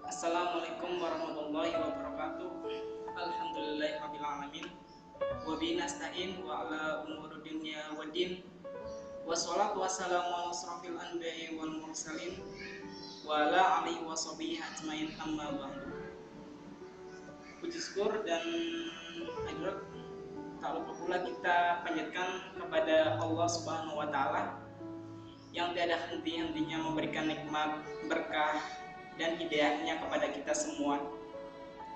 Assalamualaikum warahmatullahi wabarakatuh. Alhamdulillahirabbil alamin. Wa bihi nasta'in wa ala umuri dunya waddin. Wassalatu wassalamu ala asrofil anbiya'i wal mursalin wa ala alihi wa sahbihi ajmain amma ba'du. Puji syukur dan hadirat tak lupa pula kita panjatkan kepada Allah Subhanahu wa taala yang tiada henti-hentinya memberikan nikmat, berkah dan hidayahnya kepada kita semua.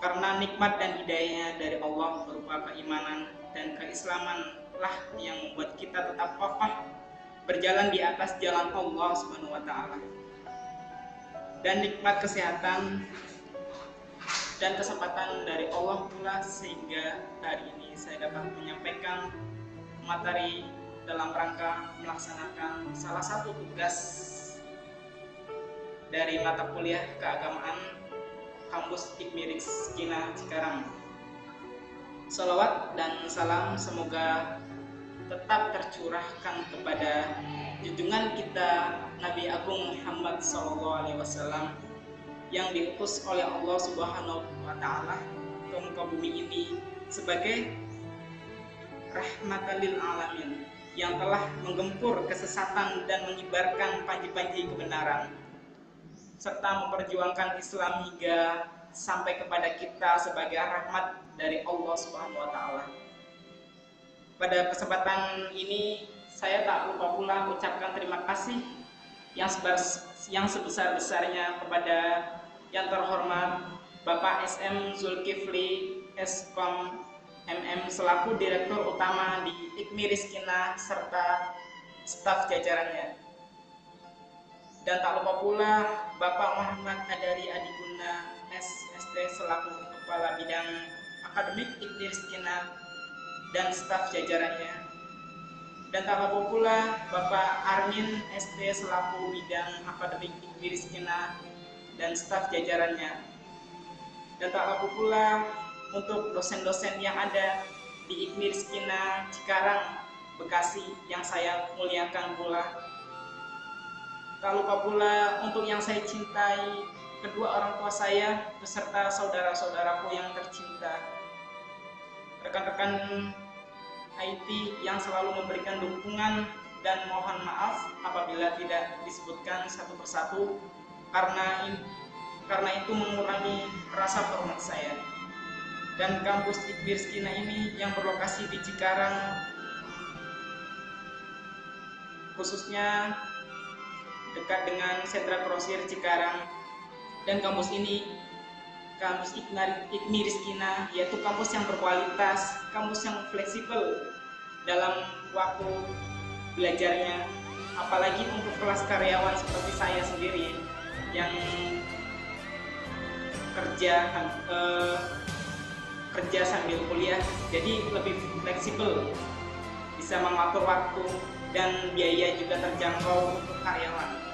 Karena nikmat dan hidayahnya dari Allah berupa keimanan dan keislaman lah yang membuat kita tetap kokoh berjalan di atas jalan Allah Subhanahu wa taala. Dan nikmat kesehatan dan kesempatan dari Allah pula sehingga hari ini saya dapat menyampaikan materi dalam rangka melaksanakan salah satu tugas dari mata kuliah keagamaan kampus IKMI Rizkina Cikarang. Salawat dan salam semoga tetap tercurahkan kepada junjungan kita Nabi Agung Muhammad SAW yang diutus oleh Allah Subhanahu wa taala ke muka bumi ini sebagai rahmatan lil alamin yang telah menggempur kesesatan dan mengibarkan panji-panji kebenaran serta memperjuangkan Islam hingga sampai kepada kita sebagai rahmat dari Allah Subhanahu wa taala. Pada kesempatan ini saya tak lupa pula mengucapkan terima kasih yang sebesar-besarnya kepada yang terhormat Bapak SM Zulkifli Eskom MM selaku Direktur Utama di IKMI Rizkina serta staf jajarannya. Dan tak lupa pula Bapak Muhammad Adari Adiguna SST selaku Kepala Bidang Akademik IKMI Rizkina dan staf jajarannya. Dan tak lupa pula Bapak Armin ST selaku Bidang Akademik IKMI Rizkina dan staf jajarannya. Dan tak lupa pula untuk dosen-dosen yang ada di IKMI Rizkina Cikarang, Bekasi yang saya muliakan pula. Tak lupa pula untuk yang saya cintai, kedua orang tua saya beserta saudara-saudaraku yang tercinta, rekan-rekan IT yang selalu memberikan dukungan, dan mohon maaf apabila tidak disebutkan satu persatu karena itu mengurangi rasa hormat saya. Dan kampus IKMI Rizkina ini yang berlokasi di Cikarang, khususnya dekat dengan sentra grosir Cikarang, dan kampus ini kampus IKMI Rizkina yaitu kampus yang berkualitas, kampus yang fleksibel dalam waktu belajarnya, apalagi untuk kelas karyawan seperti saya sendiri yang kerja sambil kuliah, jadi lebih fleksibel, bisa mengatur waktu dan biaya juga terjangkau untuk karyawan.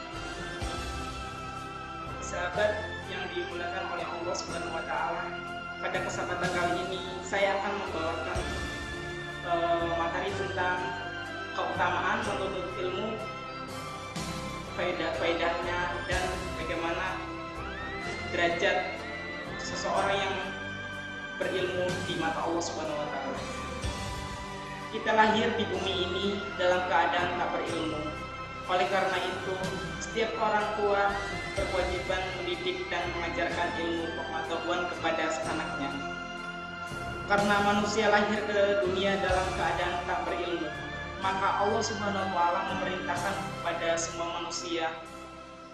Sahabat yang dimuliakan oleh Allah Subhanahu wa taala, pada kesempatan kali ini saya akan membawakan materi tentang keutamaan menuntut ilmu, faedah-faedahnya, dan bagaimana derajat seseorang yang berilmu di mata Allah Subhanahu wa taala. Kita lahir di bumi ini dalam keadaan tak berilmu. Oleh karena itu, setiap orang tua berkewajiban mendidik dan mengajarkan ilmu pengetahuan kepada anaknya. Karena manusia lahir ke dunia dalam keadaan tak berilmu, maka Allah Subhanahu wa taala memerintahkan kepada semua manusia,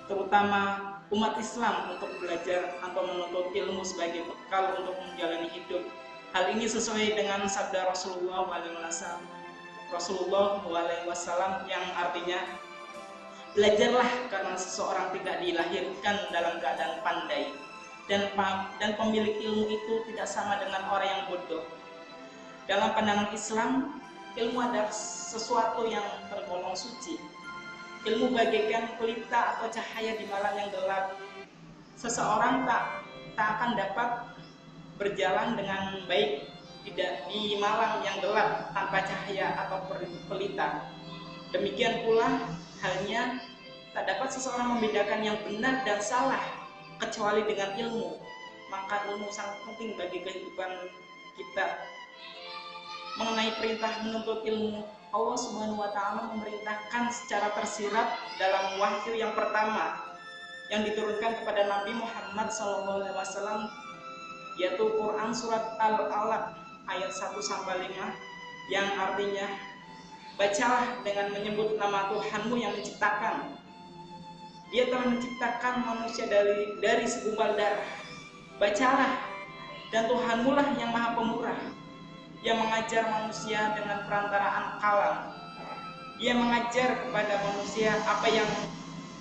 terutama umat Islam, untuk belajar atau menuntut ilmu sebagai bekal untuk menjalani hidup. Hal ini sesuai dengan sabda Rasulullah SAW yang artinya, belajarlah karena seseorang tidak dilahirkan dalam keadaan pandai, dan pemilik ilmu itu tidak sama dengan orang yang bodoh. Dalam pandangan Islam, ilmu adalah sesuatu yang tergolong suci. Ilmu bagaikan pelita atau cahaya di malam yang gelap. Seseorang tak akan dapat berjalan dengan baik di malam yang gelap tanpa cahaya atau pelita. Demikian pula halnya tak dapat seseorang membedakan yang benar dan salah kecuali dengan ilmu. Maka ilmu sangat penting bagi kehidupan kita. Mengenai perintah menuntut ilmu, Allah Subhanahu wa Ta'ala memerintahkan secara tersirat dalam wahyu yang pertama yang diturunkan kepada Nabi Muhammad SAW, yaitu Quran surat Al-Alaq ayat 1-5, yang artinya, bacalah dengan menyebut nama Tuhanmu yang menciptakan. Dia telah menciptakan manusia dari segumpal darah. Bacalah, dan Tuhanmu lah yang maha pemurah, yang mengajar manusia dengan perantaraan kalam. Dia mengajar kepada manusia apa yang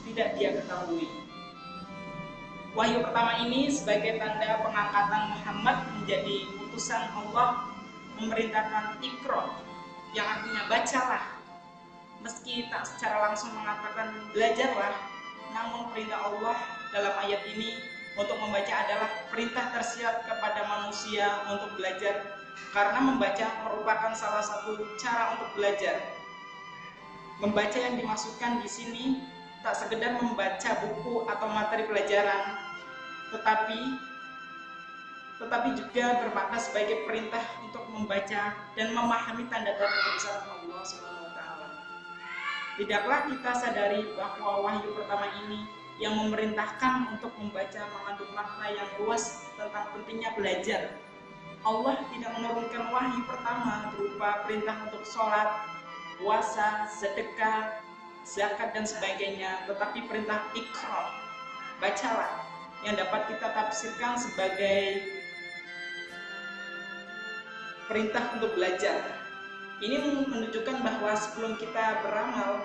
tidak dia ketahui. Wahyu pertama ini sebagai tanda pengangkatan Muhammad menjadi utusan Allah, memerintahkan Iqra, yang artinya bacalah. Meski tak secara langsung mengatakan belajarlah, namun perintah Allah dalam ayat ini untuk membaca adalah perintah tersirat kepada manusia untuk belajar, karena membaca merupakan salah satu cara untuk belajar. Membaca yang dimaksudkan di sini tak sekedar membaca buku atau materi pelajaran, tetapi juga bermakna sebagai perintah untuk membaca dan memahami tanda-tanda kebesaran Allah Subhanahu wa Ta'ala. Tidaklah kita sadari bahwa wahyu pertama ini yang memerintahkan untuk membaca mengandung makna yang luas tentang pentingnya belajar. Allah tidak menurunkan wahyu pertama berupa perintah untuk sholat, puasa, sedekah, zakat dan sebagainya, tetapi perintah Iqra, bacalah, yang dapat kita tafsirkan sebagai perintah untuk belajar. Ini menunjukkan bahwa sebelum kita beramal,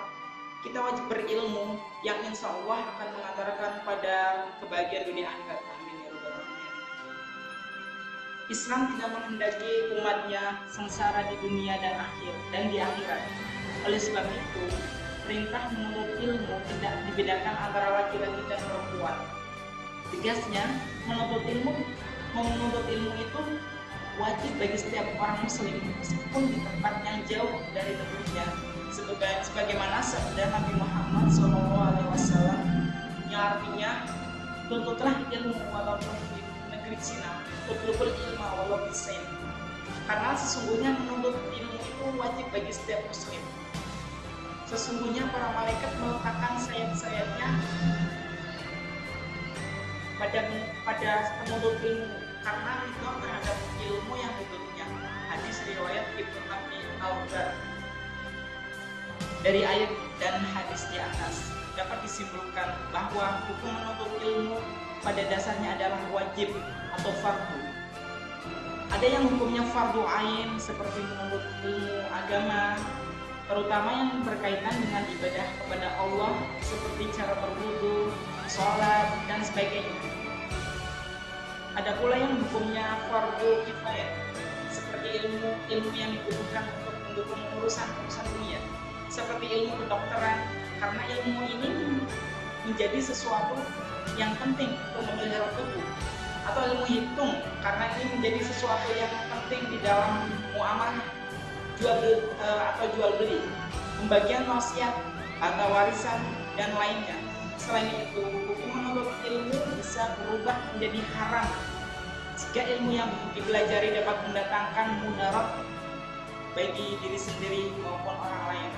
kita wajib berilmu yang insya Allah akan mengantarkan pada kebahagiaan dunia akhirat. Amin ya rabbal alamin. Islam tidak menghendaki umatnya sengsara di dunia dan di akhirat. Oleh sebab itu, perintah menuntut ilmu tidak dibedakan antara laki-laki dan perempuan. Tegasnya, menuntut ilmu itu wajib bagi setiap orang muslim meskipun di tempat yang jauh dari negerinya, sebagaimana sabda Nabi Muhammad SAW yang artinya, tuntutlah ilmu walaupun di negeri Cina, utlubul ilma walau bisain. Karena sesungguhnya menuntut ilmu itu wajib bagi setiap muslim. Sesungguhnya para malaikat meletakkan sayap-sayapnya pada penuntut ilmu karena ridho terhadap ilmu yang dituntutnya. Hadis riwayat Ibnu Abi Al-Bar. Dari ayat dan hadis di atas dapat disimpulkan bahwa hukum menuntut ilmu pada dasarnya adalah wajib atau fardu. Ada yang hukumnya fardu ain seperti menuntut ilmu agama, terutama yang berkaitan dengan ibadah kepada Allah seperti cara berwudu, sholat dan sebagainya. Ada pula yang hukumnya fardu kifayah seperti ilmu yang dibutuhkan untuk mendukung urusan dunia, seperti ilmu kedokteran, karena ilmu ini menjadi sesuatu yang penting untuk memelihara tubuh, atau ilmu hitung karena ini menjadi sesuatu yang penting di dalam muamalah jual beli, pembagian wasiat, harta warisan dan lainnya. Selain itu, hukum menuntut ilmu bisa berubah menjadi haram jika ilmu yang dipelajari dapat mendatangkan mudarat bagi diri sendiri maupun orang lain,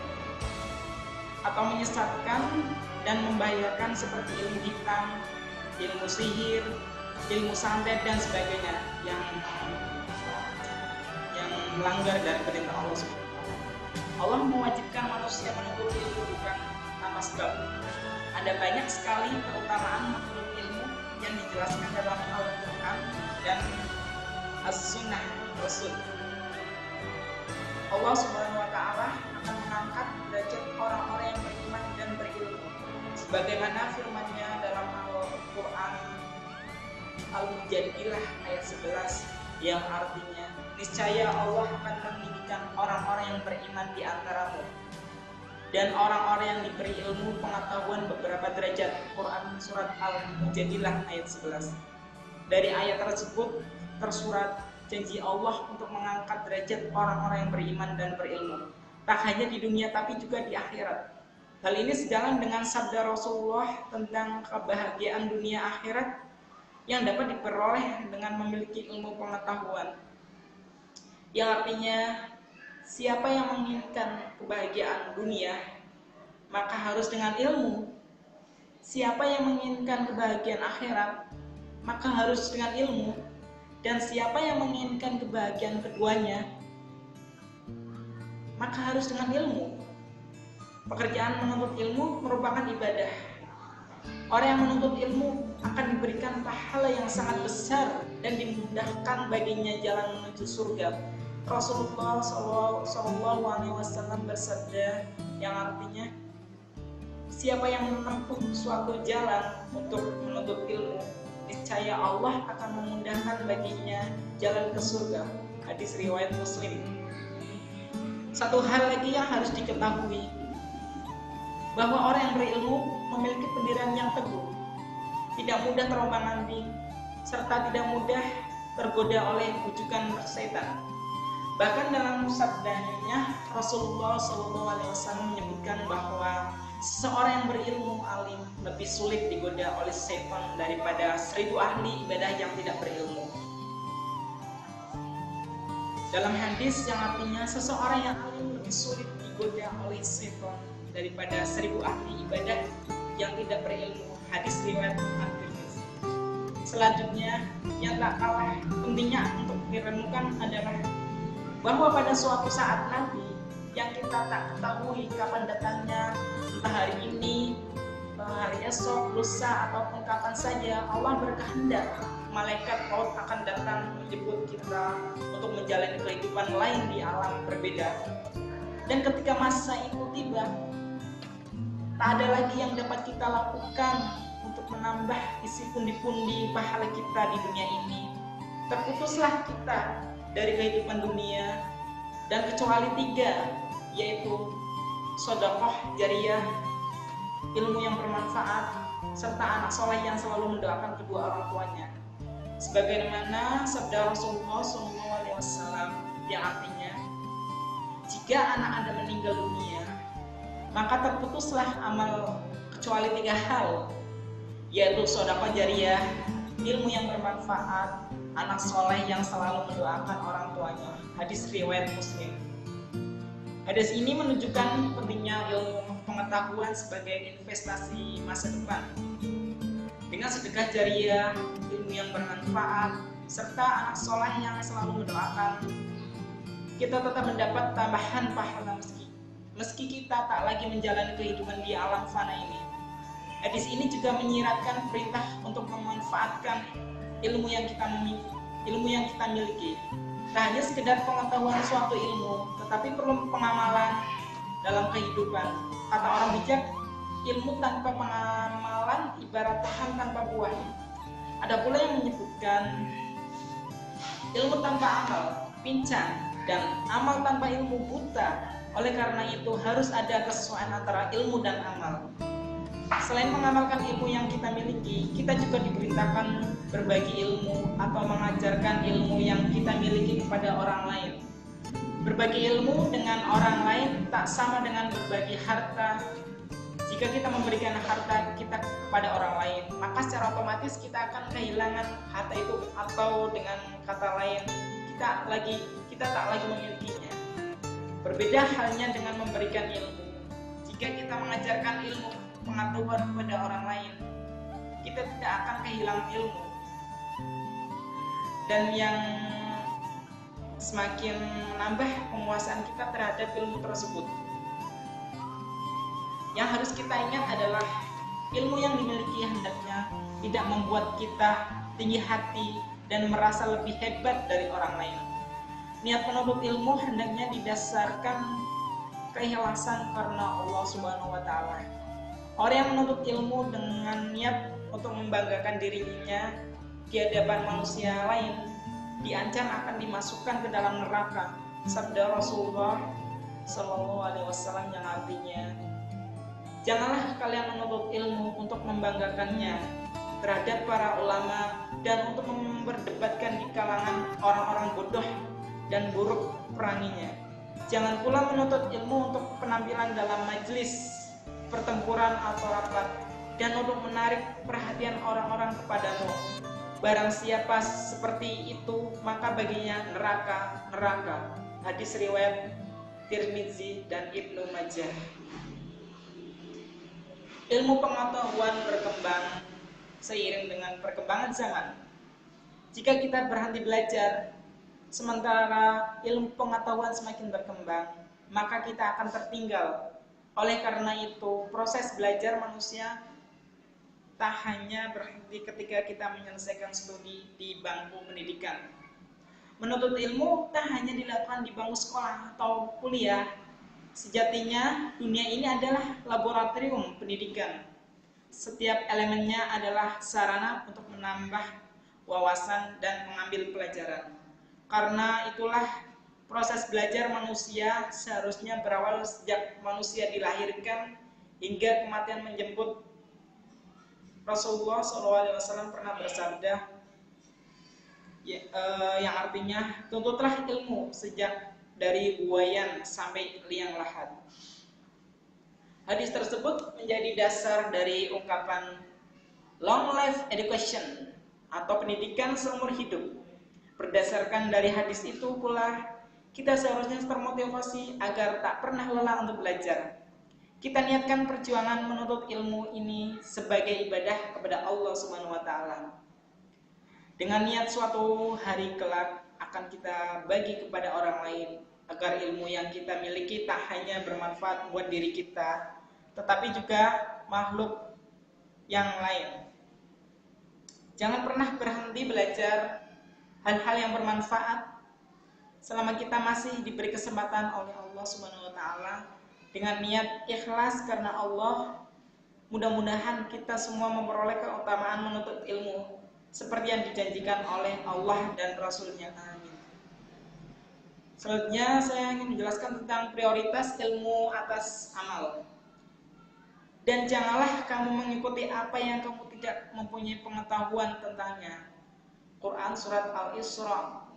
atau menyesatkan dan membahayakan seperti ilmu hitam, ilmu sihir, ilmu santet dan sebagainya yang melanggar dari perintah Allah SWT. Allah mewajibkan manusia menuntut ilmu bukan tanpa sebab. Ada banyak sekali keutamaan menuntut ilmu yang dijelaskan dalam Al-Quran dan As-Sunnah Rasul. Allah Subhanahu wa Ta'ala akan mengangkat derajat orang-orang yang beriman dan berilmu, sebagaimana firman-Nya dalam Al-Quran Al-Mujadilah ayat 11 yang artinya, niscaya Allah akan meninggikan orang-orang yang beriman di antaramu dan orang-orang yang diberi ilmu pengetahuan beberapa derajat. Quran surat Al-Mujadilah ayat 11. Dari ayat tersebut tersurat janji Allah untuk mengangkat derajat orang-orang yang beriman dan berilmu, tak hanya di dunia tapi juga di akhirat. Hal ini sejalan dengan sabda Rasulullah tentang kebahagiaan dunia akhirat yang dapat diperoleh dengan memiliki ilmu pengetahuan. Yang artinya, siapa yang menginginkan kebahagiaan dunia, maka harus dengan ilmu. Siapa yang menginginkan kebahagiaan akhirat, maka harus dengan ilmu. Dan siapa yang menginginkan kebahagiaan keduanya, maka harus dengan ilmu. Pekerjaan menuntut ilmu merupakan ibadah. Orang yang menuntut ilmu akan diberikan pahala yang sangat besar dan dimudahkan baginya jalan menuju surga. Rasulullah SAW bersabda, yang artinya, siapa yang menempuh suatu jalan untuk menuntut ilmu, niscaya Allah akan memudahkan baginya jalan ke surga. Hadis riwayat Muslim. Satu hal lagi yang harus diketahui, bahwa orang yang berilmu memiliki pendirian yang teguh, tidak mudah terombang-ambing, serta tidak mudah tergoda oleh bujukan setan. Bahkan dalam sabdanya, Rasulullah SAW menyebutkan bahwa seseorang yang berilmu alim lebih sulit digoda oleh setan daripada 1000 ahli ibadah yang tidak berilmu. Dalam hadis yang artinya seseorang yang alim lebih sulit digoda oleh setan daripada 1000 ahli ibadah yang tidak berilmu. Hadis riwayat At-Tirmidzi. Selanjutnya, yang tak kalah pentingnya untuk direnungkan adalah bahwa pada suatu saat nanti yang kita tak ketahui kapan datangnya, entah hari ini, hari esok, lusa, ataupun kapan saja, Allah berkehendak malaikat maut akan datang menjemput kita untuk menjalani kehidupan lain di alam berbeda. Dan ketika masa itu tiba, tak ada lagi yang dapat kita lakukan untuk menambah isi pundi-pundi pahala kita di dunia ini. Terputuslah kita dari kehidupan dunia, dan kecuali 3, yaitu sedekah jariyah, ilmu yang bermanfaat, serta anak soleh yang selalu mendoakan kedua orang tuanya. Sebagaimana sabda Rasulullah SAW yang artinya, jika anak Anda meninggal dunia, maka terputuslah amal kecuali 3 hal, yaitu sedekah jariyah, ilmu yang bermanfaat, anak soleh yang selalu mendoakan orang tuanya. Hadis riwayat Muslim. Hadis ini menunjukkan pentingnya ilmu pengetahuan sebagai investasi masa depan. Dengan sedekah jariyah, ilmu yang bermanfaat, serta anak soleh yang selalu mendoakan, kita tetap mendapat tambahan pahala meski kita tak lagi menjalani kehidupan di alam fana ini. Hadis ini juga menyiratkan perintah untuk memanfaatkan ilmu yang kita miliki. Tak hanya sekedar pengetahuan suatu ilmu, tetapi perlu pengamalan dalam kehidupan. Kata orang bijak, ilmu tanpa pengamalan ibarat pohon tanpa buah. Ada pula yang menyebutkan ilmu tanpa amal pincang, dan amal tanpa ilmu buta. Oleh karena itu harus ada kesesuaian antara ilmu dan amal. Selain mengamalkan ilmu yang kita miliki, kita juga diperintahkan berbagi ilmu atau mengajarkan ilmu yang kita miliki kepada orang lain. Berbagi ilmu dengan orang lain tak sama dengan berbagi harta. Jika kita memberikan harta kita kepada orang lain, maka secara otomatis kita akan kehilangan harta itu, atau dengan kata lain, kita tak lagi memilikinya. Berbeda halnya dengan memberikan ilmu. Jika kita mengajarkan ilmu pengetahuan kepada orang lain, kita tidak akan kehilangan ilmu. Dan yang semakin menambah penguasaan kita terhadap ilmu tersebut. Yang harus kita ingat adalah ilmu yang dimiliki hendaknya tidak membuat kita tinggi hati dan merasa lebih hebat dari orang lain. Niat menuntut ilmu hendaknya didasarkan keikhlasan karena Allah Subhanahu wa Ta'ala. Orang yang menuntut ilmu dengan niat untuk membanggakan dirinya di hadapan manusia lain diancam akan dimasukkan ke dalam neraka. Sabda Rasulullah SAW yang artinya, janganlah kalian menuntut ilmu untuk membanggakannya terhadap para ulama dan untuk memperdebatkan di kalangan orang-orang bodoh dan buruk peranginya. Jangan pula menuntut ilmu untuk penampilan dalam majelis, pertempuran atau rapat, dan untuk menarik perhatian orang-orang kepadamu. barang siapa seperti itu maka baginya neraka. Hadis riwayat Tirmizi dan Ibnu Majah. Ilmu pengetahuan berkembang seiring dengan perkembangan zaman. Jika kita berhenti belajar sementara ilmu pengetahuan semakin berkembang, maka kita akan tertinggal. Oleh karena itu, proses belajar manusia tak hanya berhenti ketika kita menyelesaikan studi di bangku pendidikan. Menuntut ilmu tak hanya dilakukan di bangku sekolah atau kuliah. Sejatinya, dunia ini adalah laboratorium pendidikan. Setiap elemennya adalah sarana untuk menambah wawasan dan mengambil pelajaran. Karena itulah proses belajar manusia seharusnya berawal sejak manusia dilahirkan hingga kematian menjemput. Rasulullah SAW pernah bersabda yang artinya, tuntutlah ilmu sejak dari buayan sampai liang lahat. Hadis tersebut menjadi dasar dari ungkapan long life education atau pendidikan seumur hidup. Berdasarkan dari hadis itu pula, kita seharusnya termotivasi agar tak pernah lelah untuk belajar. Kita niatkan perjuangan menuntut ilmu ini sebagai ibadah kepada Allah Subhanahu wa taala. Dengan niat suatu hari kelak akan kita bagi kepada orang lain agar ilmu yang kita miliki tak hanya bermanfaat buat diri kita, tetapi juga makhluk yang lain. Jangan pernah berhenti belajar hal-hal yang bermanfaat selama kita masih diberi kesempatan oleh Allah Subhanahu wa taala dengan niat ikhlas karena Allah. Mudah-mudahan kita semua memperoleh keutamaan menuntut ilmu seperti yang dijanjikan oleh Allah dan Rasul-Nya. Amin. Selanjutnya saya ingin menjelaskan tentang prioritas ilmu atas amal. Dan janganlah kamu mengikuti apa yang kamu tidak mempunyai pengetahuan tentangnya. Quran Surat Al-Isra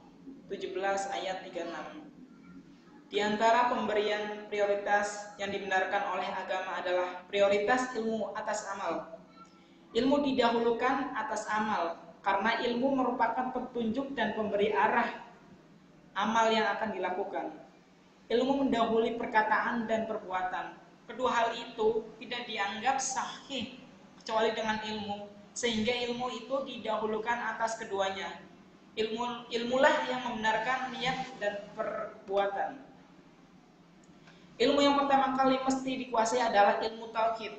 17 ayat 36. Di antara pemberian prioritas yang dibenarkan oleh agama adalah prioritas ilmu atas amal. Ilmu didahulukan atas amal karena ilmu merupakan petunjuk dan pemberi arah amal yang akan dilakukan. Ilmu mendahului perkataan dan perbuatan. Kedua hal itu tidak dianggap sahih kecuali dengan ilmu, sehingga ilmu itu didahulukan atas keduanya. Ilmulah yang membenarkan niat dan perbuatan. Ilmu yang pertama kali mesti dikuasai adalah ilmu tauhid.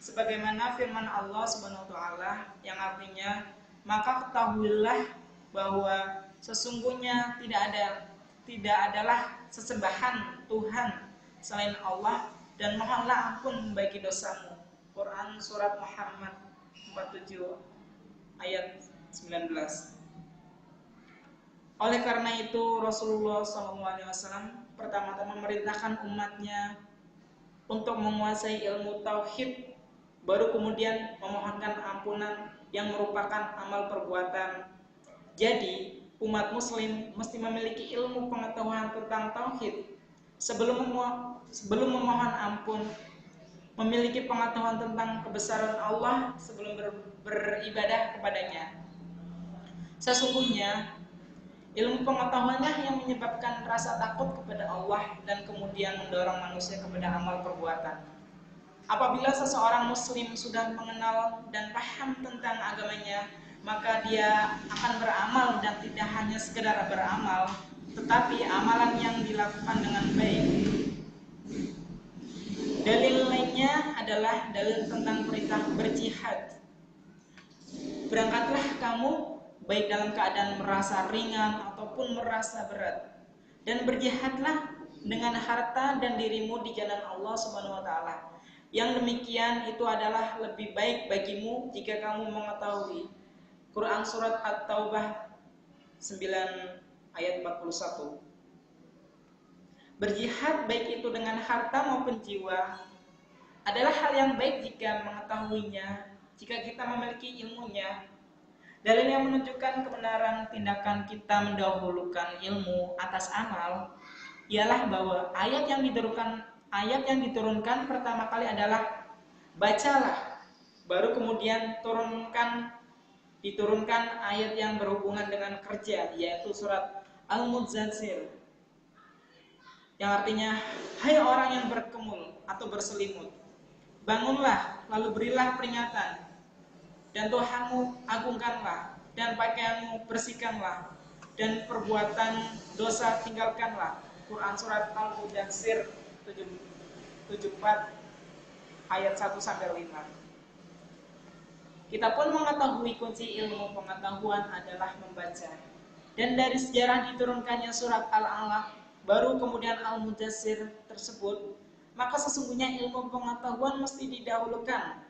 Sebagaimana firman Allah Subhanahu wa taala yang artinya, maka ketahuilah bahwa sesungguhnya tidak adalah sesembahan Tuhan selain Allah, dan mohonlah ampun bagi dosamu. Quran Surat Muhammad 47 ayat 19. Oleh karena itu Rasulullah SAW pertama-tama memerintahkan umatnya untuk menguasai ilmu tauhid, baru kemudian memohonkan ampunan yang merupakan amal perbuatan. Jadi umat muslim mesti memiliki ilmu pengetahuan tentang tauhid sebelum memohon ampun, memiliki pengetahuan tentang kebesaran Allah sebelum beribadah kepadanya. Sesungguhnya ilmu pengetahuanlah yang menyebabkan rasa takut kepada Allah dan kemudian mendorong manusia kepada amal perbuatan. Apabila seseorang muslim sudah mengenal dan paham tentang agamanya, maka dia akan beramal dan tidak hanya sekedar beramal, tetapi amalan yang dilakukan dengan baik. Dalil lainnya adalah dalil tentang perintah berjihad. Berangkatlah kamu baik dalam keadaan merasa ringan ataupun merasa berat, dan berjihadlah dengan harta dan dirimu di jalan Allah Subhanahu wa taala. Yang demikian itu adalah lebih baik bagimu jika kamu mengetahui. Quran Surat At-Taubah 9 ayat 41. Berjihad baik itu dengan harta maupun jiwa adalah hal yang baik jika mengetahuinya, jika kita memiliki ilmunya. Dalil yang menunjukkan kebenaran tindakan kita mendahulukan ilmu atas amal ialah bahwa ayat yang diturunkan pertama kali adalah bacalah, baru kemudian turunkan diturunkan ayat yang berhubungan dengan kerja, yaitu surat Al-Mudzatsir, yang artinya, hai orang yang berkemul atau berselimut, bangunlah, lalu berilah peringatan, dan Tuhanmu agungkanlah, dan pakaianmu bersihkanlah, dan perbuatan dosa tinggalkanlah. Quran surat Al-Mudzatsir 74 ayat 1-5. Kita pun mengetahui kunci ilmu pengetahuan adalah membaca. Dan dari sejarah diturunkannya surat Al-Alaq, baru kemudian Al-Mudzatsir tersebut, maka sesungguhnya ilmu pengetahuan mesti didahulukan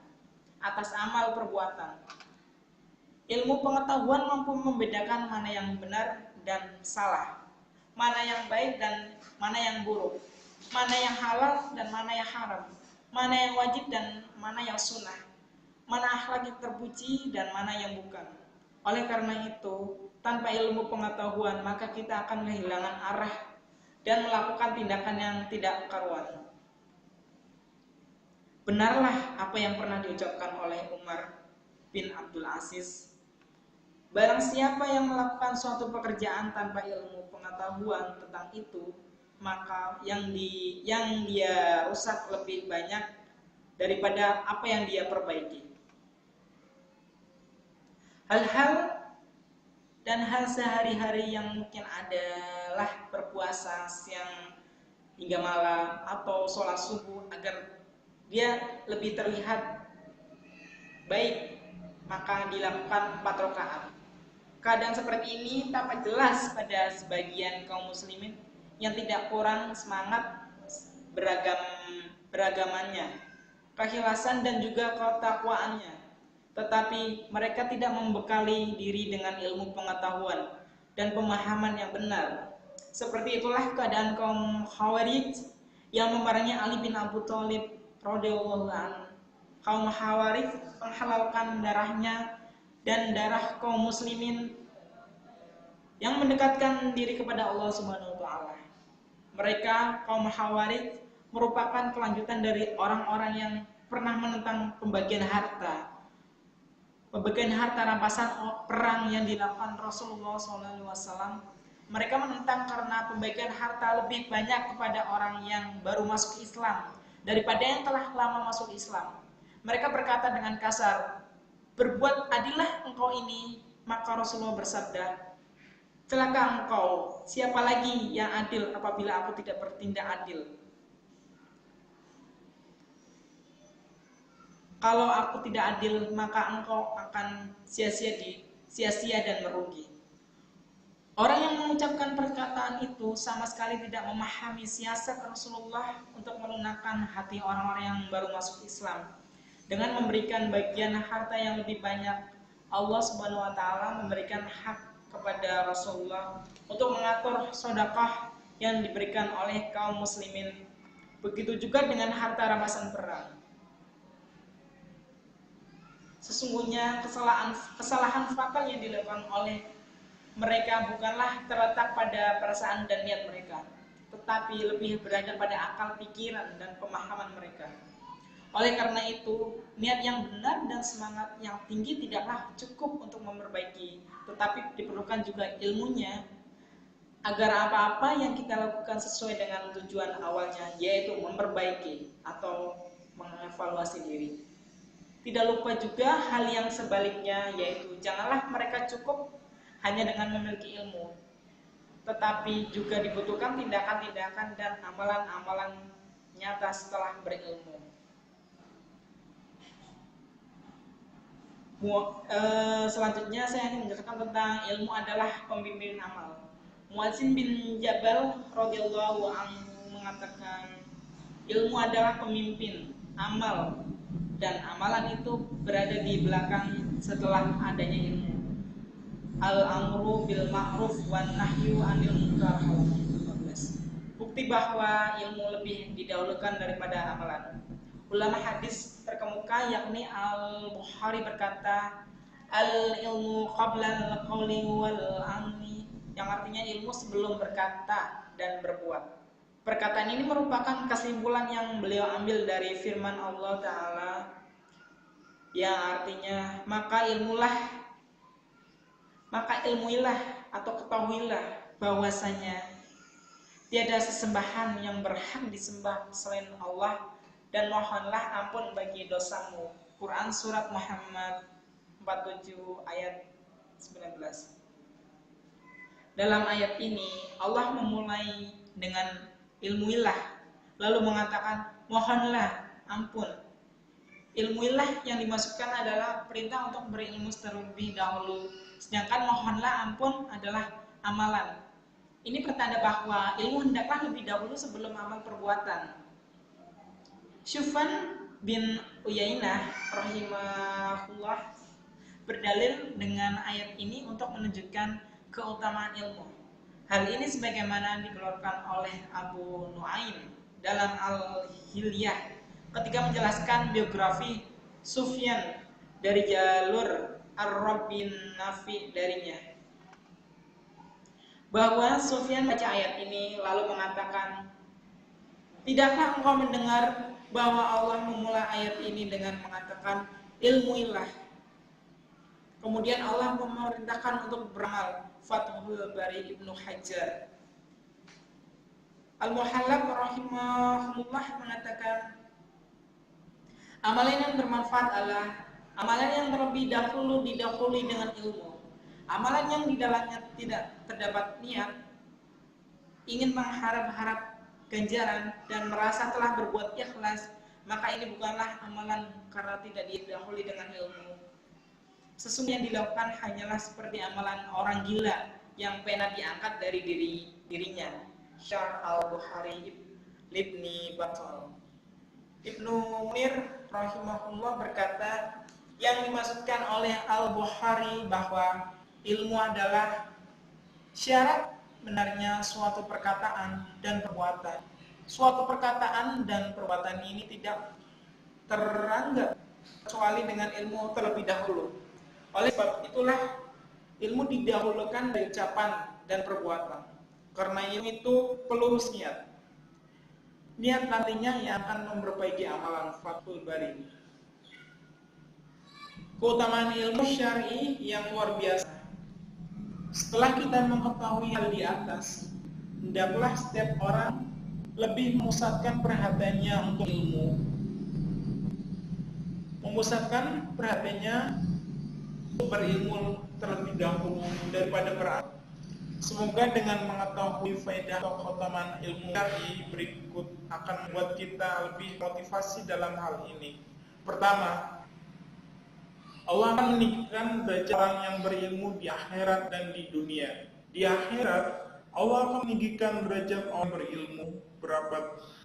atas amal perbuatan. Ilmu pengetahuan mampu membedakan mana yang benar dan salah, mana yang baik dan mana yang buruk, mana yang halal dan mana yang haram, mana yang wajib dan mana yang sunnah, mana akhlak yang terpuji dan mana yang bukan. Oleh karena itu, tanpa ilmu pengetahuan maka kita akan kehilangan arah dan melakukan tindakan yang tidak karuan. Benarlah apa yang pernah diucapkan oleh Umar bin Abdul Aziz, barang siapa yang melakukan suatu pekerjaan tanpa ilmu pengetahuan tentang itu, maka yang dia rusak lebih banyak daripada apa yang dia perbaiki. Hal-hal dan hal sehari-hari yang mungkin adalah berpuasa siang hingga malam atau sholat subuh agar dia lebih terlihat baik, maka dilakukan 4 rakaat. Keadaan seperti ini tampak jelas pada sebagian kaum muslimin yang tidak kurang semangat beragamannya, keikhlasan dan juga ketakwaannya, tetapi mereka tidak membekali diri dengan ilmu pengetahuan dan pemahaman yang benar. Seperti itulah keadaan kaum Khawarij yang memerangi Ali bin Abi Thalib radhiyallahu anhu. Kaum Khawarij menghalalkan darahnya dan darah kaum muslimin yang mendekatkan diri kepada Allah Subhanahu wa taala. Mereka kaum Khawarij merupakan kelanjutan dari orang-orang yang pernah menentang pembagian harta rampasan perang yang dilakukan Rasulullah SAW. Mereka menentang karena pembagian harta lebih banyak kepada orang yang baru masuk Islam daripada yang telah lama masuk Islam. Mereka berkata dengan kasar, berbuat adillah engkau ini. Maka Rasulullah bersabda, celaka engkau, siapa lagi yang adil apabila aku tidak bertindak adil? Kalau aku tidak adil, maka engkau akan sia-sia dan merugi. Orang yang mengucapkan perkataan itu sama sekali tidak memahami siasat Rasulullah untuk melunakkan hati orang-orang yang baru masuk Islam. Dengan memberikan bagian harta yang lebih banyak, Allah Subhanahu wa taala memberikan hak kepada Rasulullah untuk mengatur sedekah yang diberikan oleh kaum muslimin. Begitu juga dengan harta rampasan perang. Sesungguhnya kesalahan fatal yang dilakukan oleh mereka bukanlah terletak pada perasaan dan niat mereka, tetapi lebih berada pada akal pikiran dan pemahaman mereka. Oleh karena itu, niat yang benar dan semangat yang tinggi tidaklah cukup untuk memperbaiki, tetapi diperlukan juga ilmunya agar apa-apa yang kita lakukan sesuai dengan tujuan awalnya, yaitu memperbaiki atau mengevaluasi diri. Tidak lupa juga hal yang sebaliknya, yaitu janganlah mereka cukup hanya dengan memiliki ilmu, tetapi juga dibutuhkan tindakan-tindakan dan amalan-amalan nyata setelah berilmu. Selanjutnya saya ingin menjelaskan tentang ilmu adalah pembimbing amal. Muadzin bin Jabal radhiyallahu anhu mengatakan, ilmu adalah pemimpin amal dan amalan itu berada di belakang setelah adanya ilmu. Al-amru bil ma'ruf wan nahyu 'anil munkar. Bukti bahwa ilmu lebih didahulukan daripada amalan. Ulama hadis terkemuka yakni Al-Bukhari berkata, al-ilmu qabla al-qawli wal amri, yang artinya ilmu sebelum berkata dan berbuat. Perkataan ini merupakan kesimpulan yang beliau ambil dari firman Allah Ta'ala yang artinya, maka ilmulah Maka ilmuilah atau ketahuilah bahwasanya tiada sesembahan yang berhak disembah selain Allah, dan mohonlah ampun bagi dosamu. Quran Surat Muhammad 47 ayat 19. Dalam ayat ini Allah memulai dengan ilmuilah, lalu mengatakan mohonlah ampun. Ilmuilah yang dimasukkan adalah perintah untuk berilmu terlebih dahulu, sedangkan mohonlah ampun adalah amalan. Ini pertanda bahwa ilmu hendaklah lebih dahulu sebelum amal perbuatan. Syufan bin Uyainah rahimahullah berdalil dengan ayat ini untuk menunjukkan keutamaan ilmu. Hal ini sebagaimana dikeluarkan oleh Abu Nuaim dalam Al-Hilyah ketika menjelaskan biografi Sufyan dari jalur Ar-Rabb bin Nafi darinya, bahwa Sufyan baca ayat ini lalu mengatakan, tidakkah engkau mendengar bahwa Allah memulai ayat ini dengan mengatakan ilmuilah. Kemudian Allah memerintahkan untuk beramal. Fathul Bari Ibnu Hajar. Al-Muhallab rahimahullah mengatakan, amalan yang bermanfaat adalah amalan yang terlebih dahulu didahului dengan ilmu. Amalan yang di dalamnya tidak terdapat niat, ingin mengharap-harap ganjaran dan merasa telah berbuat ikhlas, maka ini bukanlah amalan karena tidak didahului dengan ilmu. Sesungguhnya yang dilakukan hanyalah seperti amalan orang gila yang pena diangkat dari dirinya. Syarh Al-Bukhari Ibni Battal. Ibnu Munir rahimahullah berkata, yang dimaksudkan oleh Al-Bukhari bahwa ilmu adalah syarat benarnya suatu perkataan dan perbuatan. Suatu perkataan dan perbuatan ini tidak teranggap kecuali dengan ilmu terlebih dahulu. Oleh sebab itulah ilmu didahulukan dari ucapan dan perbuatan. Karena ilmu itu pelurus niat. Niat nantinya yang akan memperbaiki amalan. Fathul Bari. Keutamaan ilmu syar'i yang luar biasa. Setelah kita mengetahui hal di atas, hendaklah setiap orang lebih memusatkan perhatiannya untuk ilmu. Memusatkan perhatiannya berilmu terlebih dahulu daripada beramal. Semoga dengan mengetahui faedah atau keutamaan ilmu syar'i berikut akan membuat kita lebih motivasi dalam hal ini. Pertama, Allah akan meninggikan derajat orang yang berilmu di akhirat dan di dunia. Di akhirat, Allah akan meninggikan derajat orang berilmu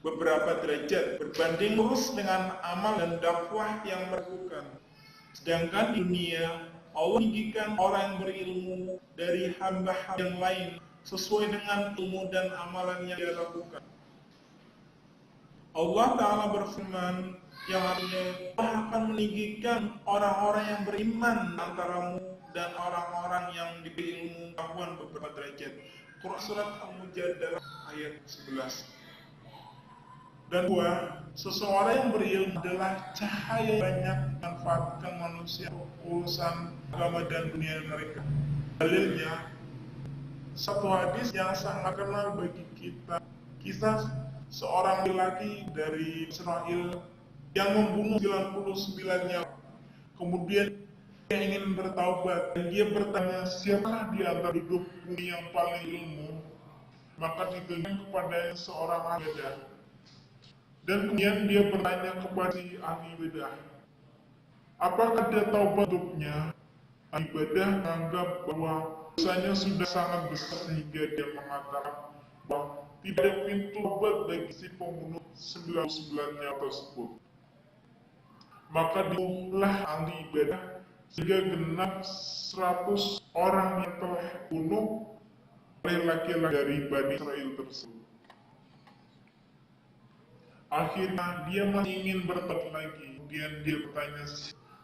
beberapa derajat berbanding lurus dengan amal dan dakwah yang melakukan. Sedangkan di dunia, Allah meninggikan orang yang berilmu dari hamba-hamba yang lain sesuai dengan ilmu dan amalan yang dia lakukan. Allah Ta'ala berfirman yang artinya Allah akan meninggikan orang-orang yang beriman antaramu dan orang-orang yang diberi ilmu pengetahuan beberapa derajat. Quran Surat Al-Mujadalah ayat 11. Dan dua, seseorang yang berilmu adalah cahaya yang banyak memanfaatkan manusia urusan agama dan dunia mereka. Dalilnya, satu hadis yang sangat kenal bagi kita, kisah seorang laki dari Israel yang membunuh 99 nyawa. Kemudian dia ingin bertaubat dan dia bertanya, siapakah di antara hidup bumi yang paling ilmu? Maka ditunjukkan kepada seorang ahli bedah. Dan kemudian dia bertanya kepada si ahli bedah, apakah dia taubat untuknya? Ahli bedah menganggap bahwa dosanya sudah sangat besar sehingga dia mengatakan bahwa tidak ada pintu taubat bagi si pembunuh 99 nyawa tersebut. Maka dibunuhlah ahli ibadah sehingga genap 100 orang yang telah dibunuh oleh laki-laki dari Bani Israel tersebut. Akhirnya dia masih ingin bertobat lagi. Kemudian dia bertanya,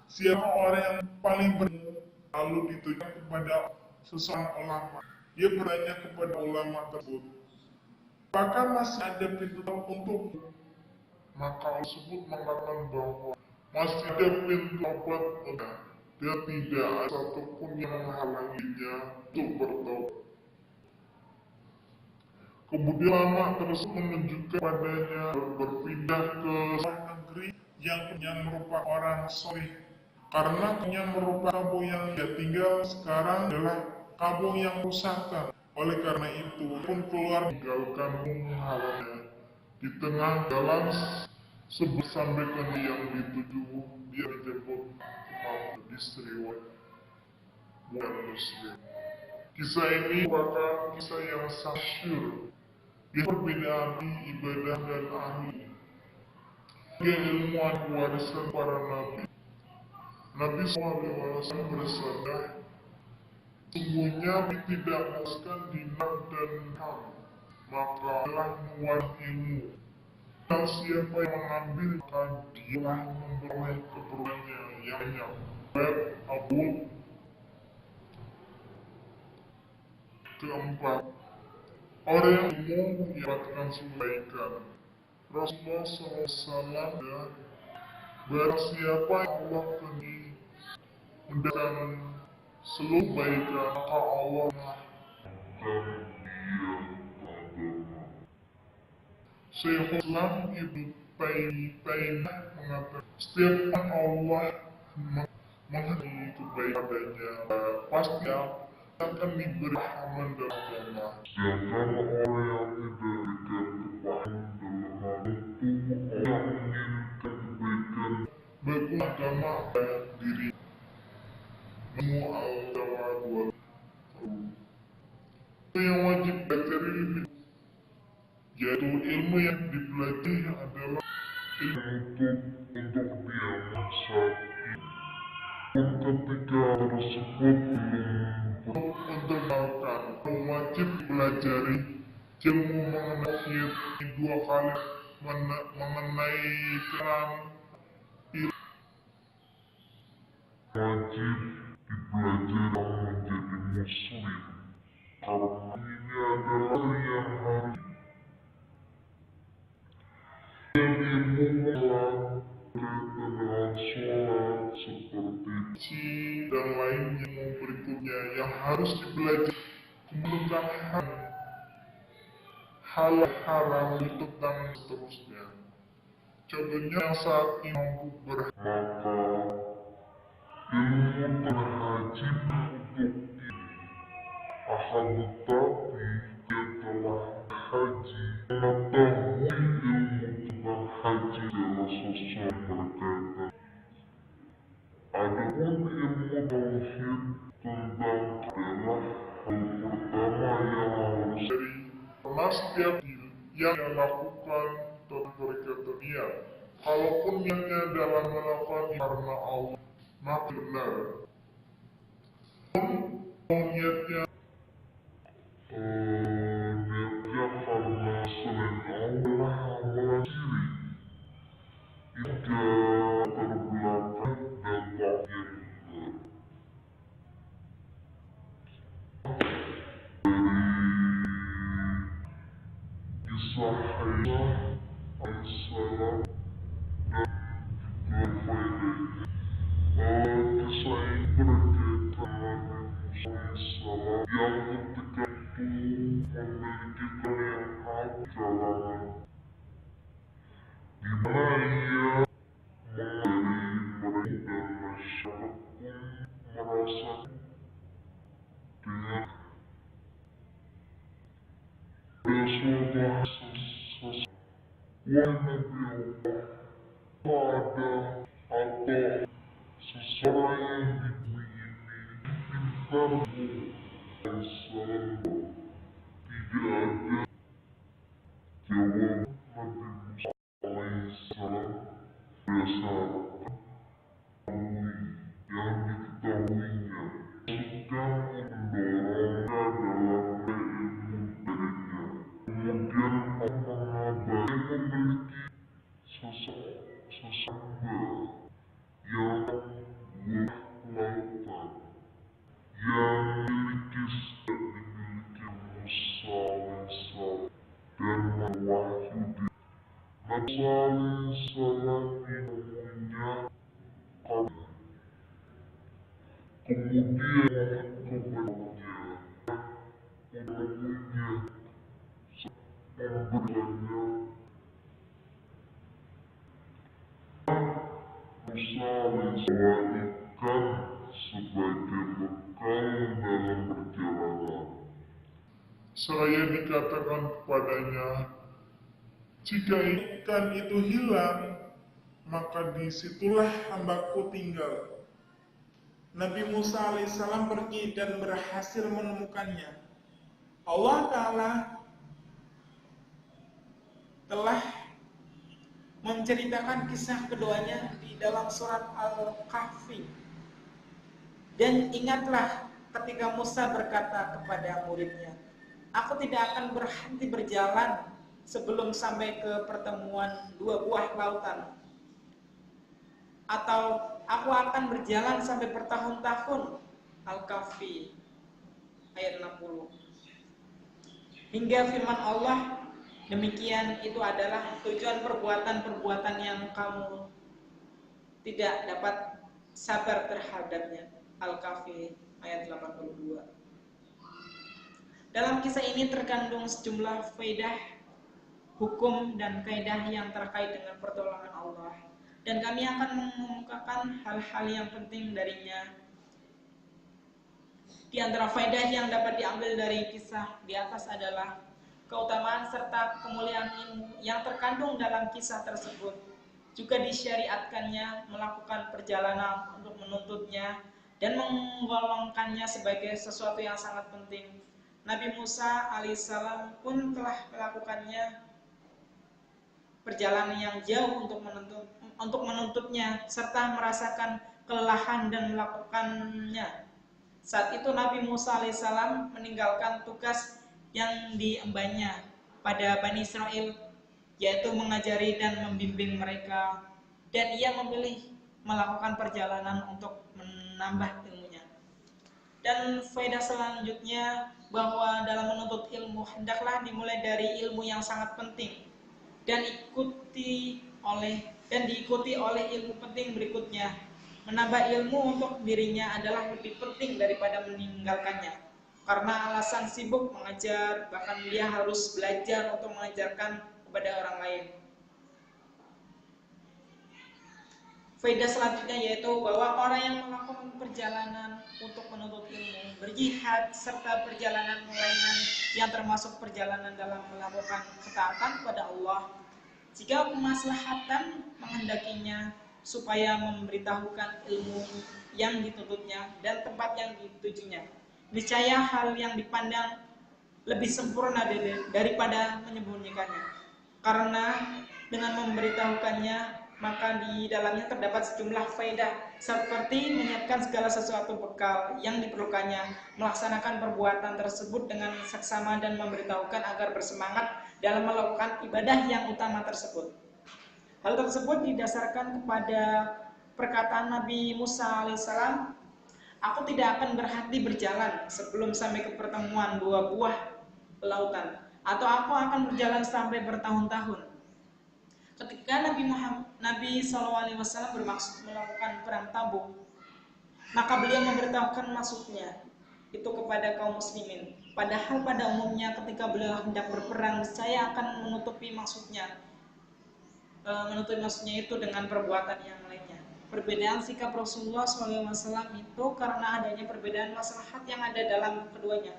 siapa orang yang paling berilmu? Lalu ditunjukkan kepada seseorang ulama. Dia bertanya kepada ulama tersebut, apakah masih ada pintu taubat untukmu? Maka Allah tersebut mengatakan bahwa masih ada pintu taubat untukmu. dan tidak ada satupun yang menghalanginya untuk bertobat. Kemudian ulama tersebut menunjukkan padanya berpindah ke sebuah negeri yang merupakan orang soleh, karena yang merupakan kampung yang dia tinggal sekarang adalah kampung yang rusakan. Oleh karena itu pun keluar meninggalkan halamannya. Di tengah jalan sebelum sampai ke yang dituju, dia dijemput istri bukan muslim. Kisah ini merupakan kisah yang sangat masyhur. Dia perbedaan ibadah dan ahli. Dia ilmuwan warisan para nabi. Nabi SAW bersabda, sungguhnya Nabi tidak memuaskan dinar dan dirham, maka telah mewarisi ilmu. Dan siapa yang mengambil, maka dialah memperoleh keperluannya yang banyak. Web Abu keempat, orang yang mau mendapatkan kebaikan. Rasulullah SAW ya, barang siapa yang Allah kehendaki mendapatkan seluruh kebaikan, maka Allah akan dia agama. Syekhul Islam Ibnu Taimiyah mengatakan, setiap Allah menghendaki kebaikan padanya, pasti akan diberi pahaman dan agama. Sedangkan orang yang tidak berikan kepahaman dalam hal itu, orang menginginkan kebaikan bagi agama dan diri. Nemu al-Jawad wal itu yang wajib dipelajari, yaitu ilmu yang dipelajari adalah ilmu untuk diaman saat ini. Pun ketika tersebut belum untuk melakukan, wajib dipelajari ilmu mengenai dua kali mengenai keran wajib dipelajari menjadi muslim, karena ini adalah yang harus dan ilmu berkaitan dengan sholat seperti ci dan lainnya berikutnya yang harus dipelajari, kemudian hal haram itu dan seterusnya. Contohnya yang saat ini mampu maka ilmu terwajib untuk ini. Akan tetapi dia telah haji mengetahui ilmu tentang haji adalah sesuatu berkaitan. Adapun ilmu tauhid tentang adalah hal pertama yang harus dari karena setiap yang dilakukan tentu berkaitan niat. Kalaupun niatnya dalam melakukan karena Allah, maka benar. Niatnya karena selain Allah amalan diri, tidak terbelakang dan tauhid. Kisah Aisyah alaihissalam dan juga faedahnya. Kisah ini berkaitan dengan Nabi alaihissalam yang ketika itu memiliki kerehaan jalanan, di mana ia mengajari mereka dan masyarakat pun merasa dengan suatu wahai Nabi Allah, ada atau seseorang yang di bumi ini pintarmu alaihissalam, tidak ada. Jawab Nabi Musa alaihissalam berdasarkan yang diketahuinya, suka mendorongnya dalam ilmu darinya. Kemudian Allah memiliki sesamba yang buah lautan yang dimiliki Musa alaihissalam dan mewahyudi. Nabi alaihissalam ini punya kemudian kepadanya menemuinya memberikannya Musa alaihissalam ikan sebagai bekal dalam perjalanan. Saya dikatakan kepadanya, jika ikan itu hilang, maka disitulah hambaku tinggal. Nabi Musa alaihissalam pergi dan berhasil menemukannya. Allah Ta'ala telah menceritakan kisah keduanya di dalam surat Al-Kahfi. Dan ingatlah ketika Musa berkata kepada muridnya, aku tidak akan berhenti berjalan sebelum sampai ke pertemuan dua buah lautan. Atau aku akan berjalan sampai bertahun-tahun. Al-Kahfi ayat 60. Hingga firman Allah, demikian itu adalah tujuan perbuatan-perbuatan yang kamu tidak dapat sabar terhadapnya. Al-Kahfi ayat 82. Dalam kisah ini terkandung sejumlah faedah, hukum dan kaidah yang terkait dengan pertolongan Allah. Dan kami akan mengemukakan hal-hal yang penting darinya. Di antara faedah yang dapat diambil dari kisah di atas adalah keutamaan serta kemuliaan ilmu yang terkandung dalam kisah tersebut. Juga disyariatkannya melakukan perjalanan untuk menuntutnya dan menggolongkannya sebagai sesuatu yang sangat penting. Nabi Musa alaihissalam pun telah melakukannya perjalanan yang jauh untuk menuntutnya serta merasakan kelelahan dan melakukannya. Saat itu Nabi Musa alaihissalam meninggalkan tugas yang diembannya pada Bani Israel, yaitu mengajari dan membimbing mereka, dan ia memilih melakukan perjalanan untuk menambah ilmunya. Dan faedah selanjutnya bahwa dalam menuntut ilmu hendaklah dimulai dari ilmu yang sangat penting dan diikuti oleh ilmu penting berikutnya. Menambah ilmu untuk dirinya adalah lebih penting daripada meninggalkannya, karena alasan sibuk mengajar, bahkan dia harus belajar untuk mengajarkan kepada orang lain. Faedah selanjutnya yaitu bahwa orang yang melakukan perjalanan untuk menuntut ilmu, berjihad, serta perjalanan lainnya yang termasuk perjalanan dalam melakukan ketaatan kepada Allah, jika kemaslahatan menghendakinya supaya memberitahukan ilmu yang dituntutnya dan tempat yang ditujunya, niscaya hal yang dipandang lebih sempurna daripada menyembunyikannya. Karena dengan memberitahukannya, maka di dalamnya terdapat sejumlah faedah seperti menyiapkan segala sesuatu bekal yang diperlukannya, melaksanakan perbuatan tersebut dengan seksama dan memberitahukan agar bersemangat dalam melakukan ibadah yang utama tersebut. Hal tersebut didasarkan kepada perkataan Nabi Musa alaihissalam, aku tidak akan berhenti berjalan sebelum sampai ke pertemuan dua buah lautan, atau aku akan berjalan sampai bertahun-tahun. Ketika Nabi SAW bermaksud melakukan perang Tabuk, maka beliau memberitahukan maksudnya itu kepada kaum muslimin. Padahal pada umumnya ketika beliau hendak berperang, saya akan menutupi maksudnya itu dengan perbuatan yang lainnya. Perbedaan sikap Rasulullah SAW itu karena adanya perbedaan maslahat yang ada dalam keduanya.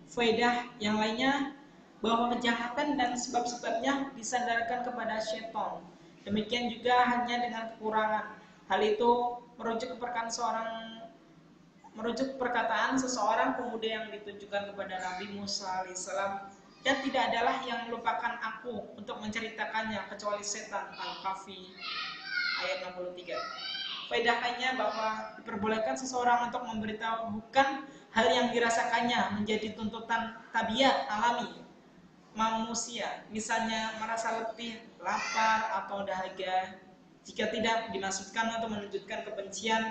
Faedah yang lainnya bahwa kejahatan dan sebab-sebabnya disandarkan kepada syaitan. Demikian juga hanya dengan kekurangan. Hal itu merujuk perkataan seseorang pemuda yang ditujukan kepada Nabi Musa alaihissalam, dan tidak adalah yang melupakan aku untuk menceritakannya kecuali setan. Al-Kahfi ayat 63. Faedah lainnya bahwa diperbolehkan seseorang untuk memberitahukan hal yang dirasakannya menjadi tuntutan tabiat alami manusia, misalnya merasa letih, lapar, atau dahaga, jika tidak dimaksudkan untuk menunjukkan kebencian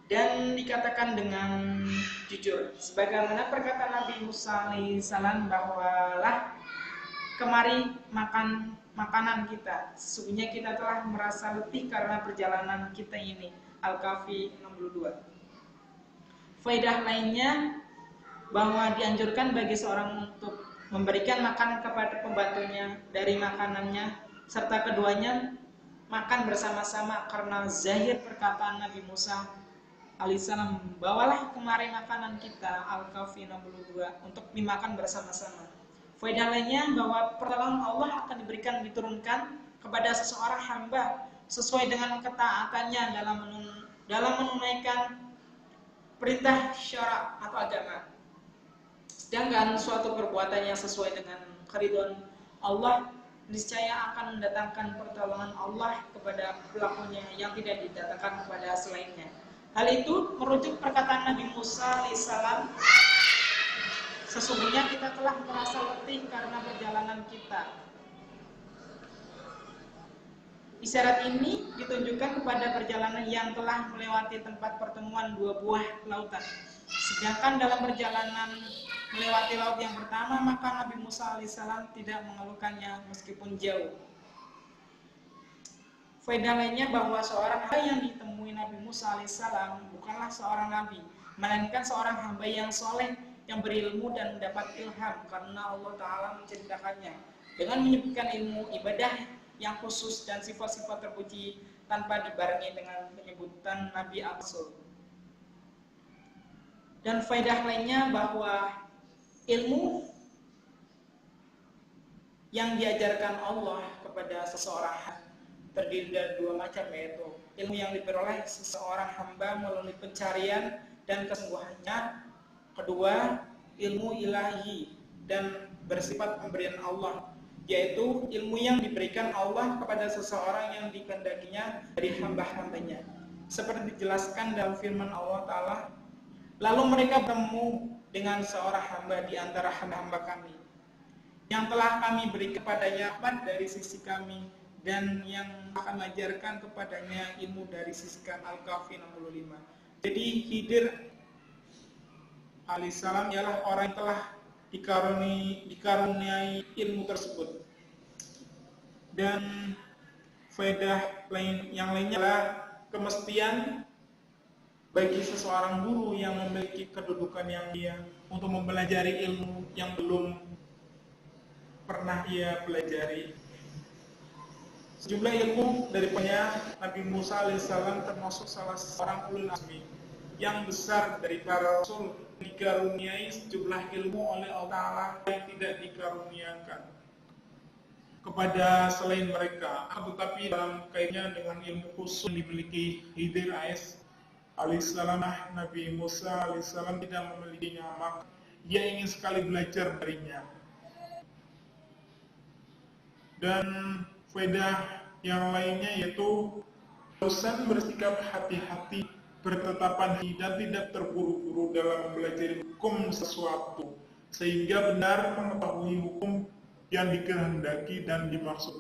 dan dikatakan dengan jujur. Sebagaimana perkataan Nabi Musa alaihissalam bahwa lah kemari makan makanan kita, sesungguhnya kita telah merasa letih karena perjalanan kita ini. Al-Kahfi 62. Faedah lainnya bahwa dianjurkan bagi seorang untuk memberikan makan kepada pembantunya dari makanannya, serta keduanya makan bersama-sama, karena zahir perkataan Nabi Musa alaihissalam, bawalah kemari makanan kita, Al-Kahfi 62, untuk dimakan bersama-sama. Faedah lainnya bahwa pertolongan Allah akan diturunkan kepada seseorang hamba sesuai dengan ketaatannya dalam menunaikan perintah syara atau agama. Sedangkan suatu perbuatan yang sesuai dengan keridhaan Allah niscaya akan mendatangkan pertolongan Allah kepada pelakunya yang tidak didatangkan kepada selainnya. Hal itu merujuk perkataan Nabi Musa alaihissalam, sesungguhnya kita telah merasa letih karena perjalanan kita. Isyarat ini ditunjukkan kepada perjalanan yang telah melewati tempat pertemuan dua buah lautan. Sedangkan dalam perjalanan melewati laut yang pertama, maka Nabi Musa alaihissalam tidak mengeluhkannya meskipun jauh. Faedah lainnya bahwa seorang hamba yang ditemui Nabi Musa alaihissalam bukanlah seorang nabi, melainkan seorang hamba yang soleh, yang berilmu dan mendapat ilham, karena Allah Ta'ala menceritakannya dengan menyebutkan ilmu ibadah yang khusus dan sifat-sifat terpuji tanpa dibarengi dengan penyebutan Nabi Rasul. Dan faedah lainnya bahwa ilmu yang diajarkan Allah kepada seseorang terdiri dari dua macam, yaitu ilmu yang diperoleh seseorang hamba melalui pencarian dan kesungguhannya. Kedua, ilmu ilahi dan bersifat pemberian Allah, yaitu ilmu yang diberikan Allah kepada seseorang yang dikehendakinya dari hamba-hambanya, seperti dijelaskan dalam firman Allah Ta'ala, lalu mereka bertemu dengan seorang hamba di antara hamba-hamba kami yang telah kami beri kepadanya rahmat dari sisi kami, dan yang akan mengajarkan kepadanya ilmu dari sisi kami. Al-Kahfi 65. Jadi Khidir alaihissalam ialah orang yang telah dikaruniai ilmu tersebut. Dan faedah yang lainnya adalah kemestian bagi seseorang guru yang memiliki kedudukan yang dia untuk mempelajari ilmu yang belum pernah ia pelajari. Sejumlah ilmu daripada Nabi Musa alaihissalam termasuk salah seorang ulul azmi yang besar dari para rasul, dikaruniai sejumlah ilmu oleh Allah Ta'ala yang tidak dikaruniakan kepada selain mereka. Tetapi dalam kaitannya dengan ilmu khusus yang dimiliki Khidir alaihissalam, Nabi Musa alaihissalam tidak memilikinya, maka ia ingin sekali belajar darinya. Dan faedah yang lainnya yaitu dosen bersikap hati-hati, bertetapan dan tidak terburu-buru dalam mempelajari hukum sesuatu, sehingga benar mengetahui hukum yang dikehendaki dan dimaksud.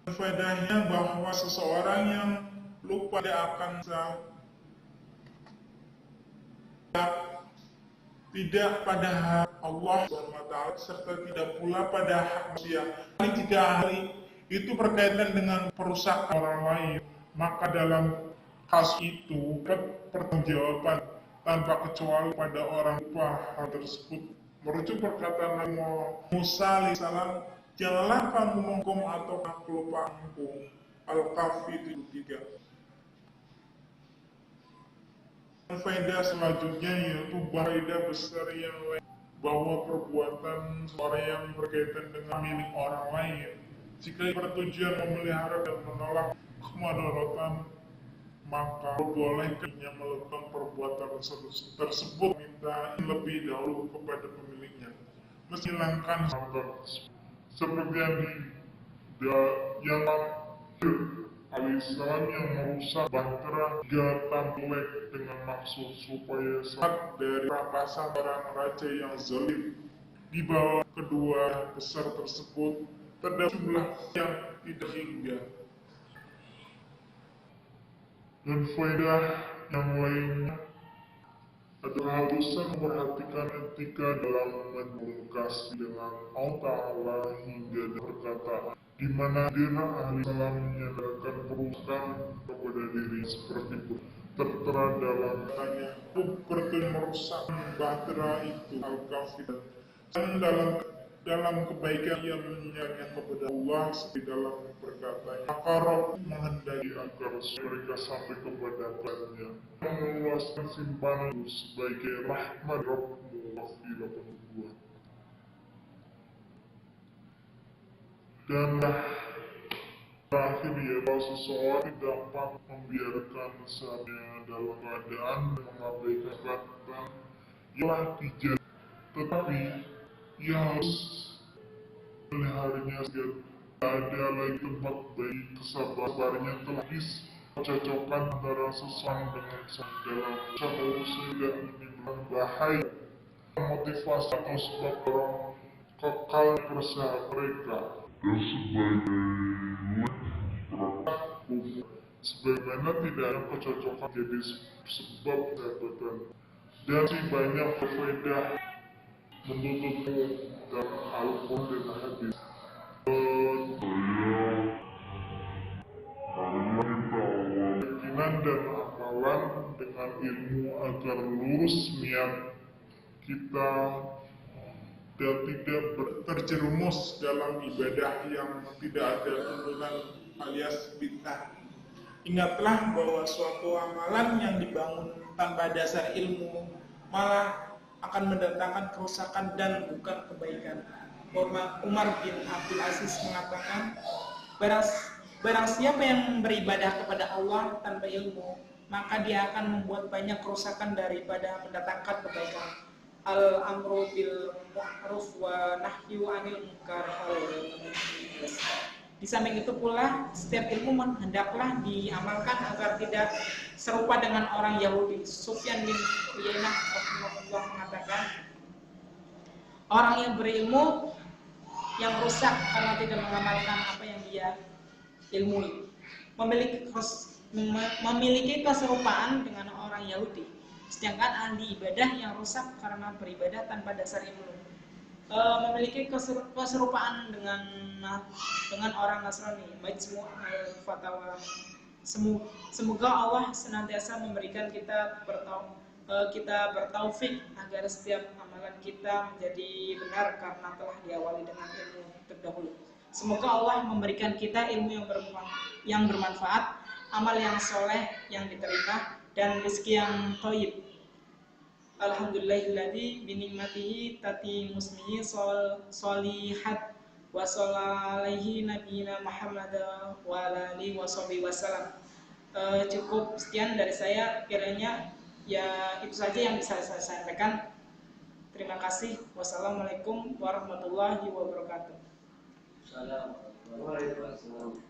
Faedahnya bahwa seseorang yang lupa akan tidak pada hak Allah SWT serta tidak pula pada hak manusia. Jika hal itu berkaitan dengan perusakan orang lain, maka dalam kasus itu pertanggungjawaban tanpa kecuali pada orang lupa hal tersebut. Merujuk perkataan Nabi Musa alaihissalam, janganlah kamu menghukum atau kelupaanku. Al-Kahfi 73. Faedah selanjutnya yaitu faedah besar yang lain, bahwa perbuatan seorang yang berkaitan dengan milik orang lain, jika bertujuan memelihara dan menolak kemudaratan, maka bolehkannya melakukan perbuatan tersebut minta lebih dahulu kepada pemiliknya, menghilangkan sahabat, seperti yang alaihissalam yang merusak bahtera Gatamlek dengan maksud supaya saat dari rampasan barang raja yang zalim di bawah kedua besar tersebut terdapat jumlah yang tidak hingga. Dan faedah yang lainnya adalah harusan memperhatikan etika dalam berkomunikasi dengan Allah Ta'ala hingga perkataan di mana dia ahli salam menyadarkan kerusakan kepada diri seperti tertera dalam katanya seperti merusak bahtera itu al-kafir dan dalam kebaikan ia menyanyikan kepada Allah seperti dalam perkataannya maka Rabb menghendaki agar mereka sampai kepada Tuhannya meluaskan simpanan sebagai rahmat Rabbmu wafilah penubuhan. Dan terakhir ya, bahwa seseorang tidak dapat membiarkan sahabatnya dalam keadaan mengabaikan kata ialah dijadi, tetapi ia harus melihatnya agar ada lagi tempat bagi kesabarannya telah cocokkan antara seseorang dengan sang dalam satu tidak menimbulkan bahaya motivasi atau sebab orang kekal persahabatan mereka dan sebagaimana tidak ada kecocokan jadi sebab persahabatan dan si banyak berfaedah menuntutmu dalam Al-Quran dan hadis. Keyakinan dan amalan dengan ilmu agar lurus niat kita dan tidak terjerumus dalam ibadah yang tidak ada tuntunan alias bid'ah. Ingatlah bahwa suatu amalan yang dibangun tanpa dasar ilmu malah akan mendatangkan kerusakan dan bukan kebaikan. Umar bin Abdul Aziz mengatakan, barang siapa yang beribadah kepada Allah tanpa ilmu, maka dia akan membuat banyak kerusakan daripada mendatangkan kebaikan. Al-amru bil ma'ruf wa nahyu 'anil munkar. Di samping itu pula, setiap ilmu hendaklah diamalkan agar tidak serupa dengan orang Yahudi. Sufyan bin Uyainah rahimahullah mengatakan, orang yang berilmu yang rusak karena tidak mengamalkan apa yang dia ilmui, memiliki keserupaan dengan orang Yahudi. Sedangkan ahli ibadah yang rusak karena beribadah tanpa dasar ilmu memiliki keserupaan dengan orang Nasrani. Majmu' al-Fatawa. Semoga Allah senantiasa memberikan kita bertaufik agar setiap amalan kita menjadi benar karena telah diawali dengan ilmu terdahulu. Semoga Allah memberikan kita ilmu yang bermanfaat, amal yang soleh yang diterima, dan rezeki yang thayyib. Alhamdulillahilladzi binikmatihi tati musmihi solihat wa sallallahu nabiyina Muhammad wa alihi wasallam. Cukup sekian dari saya, kiranya ya itu saja yang bisa saya sampaikan. Terima kasih. Wassalamualaikum warahmatullahi wabarakatuh. Waalaikumsalam.